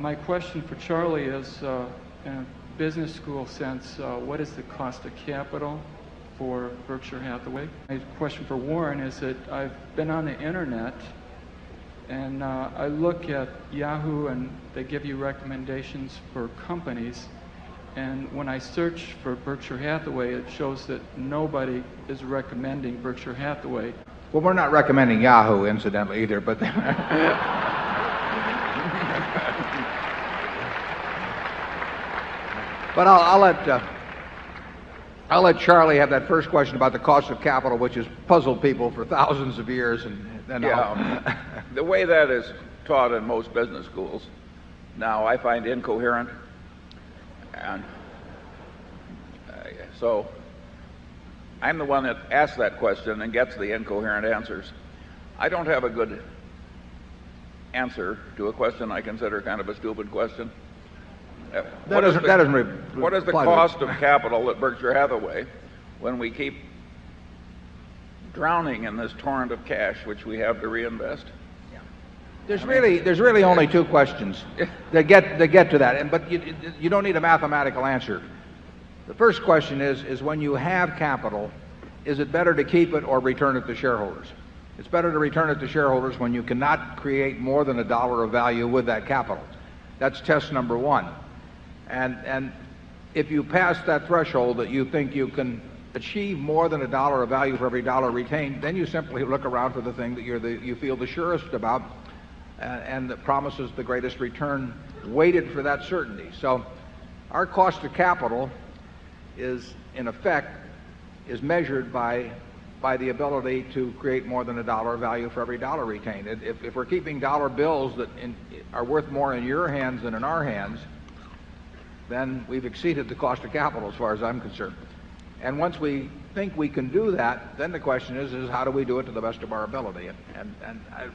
My question for Charlie is, in a business school sense, what is the cost of capital for Berkshire Hathaway? My question for Warren is that I've been on the internet and I look at Yahoo and they give you recommendations for companies, and when I search for Berkshire Hathaway, it shows that nobody is recommending Berkshire Hathaway. Well, we're not recommending Yahoo, incidentally, either, but but I'll let Charlie have that first question about the cost of capital, which has puzzled people for thousands of years, and then the way that is taught in most business schools now, I find incoherent, and so I'm the one that asks that question and gets the incoherent answers. I don't have a good answer to a question I consider kind of a stupid question. What is the cost of capital at Berkshire Hathaway when we keep drowning in this torrent of cash which we have to reinvest? There's really only two questions that get to that, but you don't need a mathematical answer. The first question is when you have capital, is it better to keep it or return it to shareholders? It's better to return it to shareholders when you cannot create more than $1 of value with that capital. That's test number one. And if you pass that threshold that you think you can achieve more than $1 of value for every dollar retained, then you simply look around for the thing that you feel the surest about and that promises the greatest return, weighted for that certainty. So our cost of capital is, in effect, measured by the ability to create more than $1 of value for every dollar retained. If we're keeping dollar bills that are worth more in your hands than in our hands, then we've exceeded the cost of capital as far as I'm concerned. And once we think we can do that, then the question is how do we do it to the best of our ability? And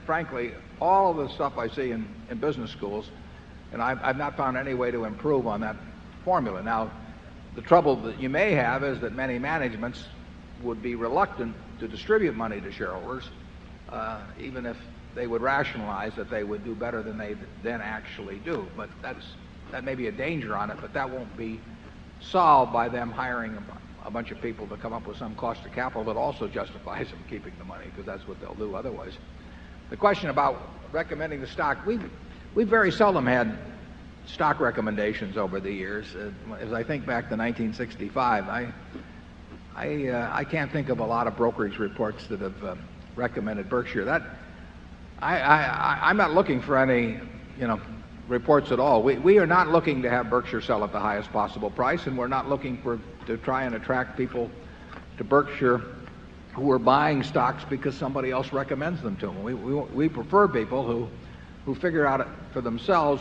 frankly, all of the stuff I see in business schools, and I've not found any way to improve on that formula. Now, the trouble that you may have is that many managements would be reluctant to distribute money to shareholders, even if they would rationalize that they would do better than they then actually do. But that may be a danger on it, but that won't be solved by them hiring a bunch of people to come up with some cost of capital that also justifies them keeping the money, because that's what they'll do otherwise. The question about recommending the stock, we've very seldom had stock recommendations over the years. As I think back to 1965, I can't think of a lot of brokerage reports that have recommended Berkshire. I'm not looking for any, reports at all. We are not looking to have Berkshire sell at the highest possible price, and we're not looking to try and attract people to Berkshire who are buying stocks because somebody else recommends them to them. We prefer people who figure out for themselves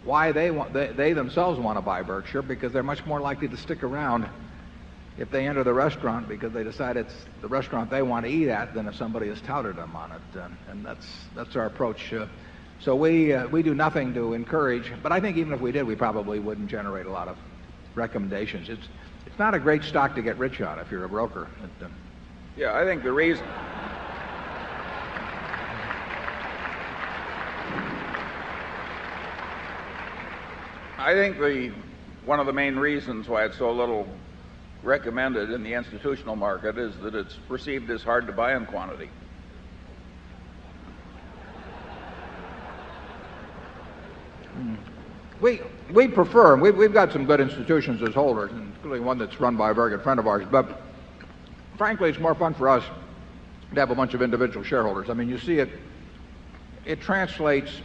why they themselves want to buy Berkshire, because they're much more likely to stick around if they enter the restaurant because they decide it's the restaurant they want to eat at than if somebody has touted them on it. And that's our approach. So we do nothing to encourage, but I think even if we did, we probably wouldn't generate a lot of recommendations. It's not a great stock to get rich on if you're a broker. Yeah, I think the reason one of the main reasons why it's so little recommended in the institutional market is that it's perceived as hard to buy in quantity. We prefer, we've got some good institutions as holders, including one that's run by a very good friend of ours, but frankly, it's more fun for us to have a bunch of individual shareholders. I mean, you see it translates,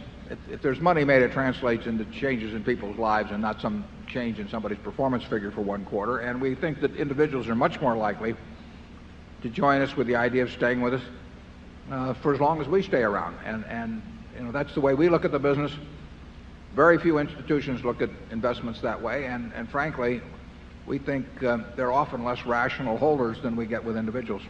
if there's money made, it translates into changes in people's lives and not some change in somebody's performance figure for one quarter. And we think that individuals are much more likely to join us with the idea of staying with us for as long as we stay around. And that's the way we look at the business. Very few institutions look at investments that way, and frankly, we think they're often less rational holders than we get with individuals.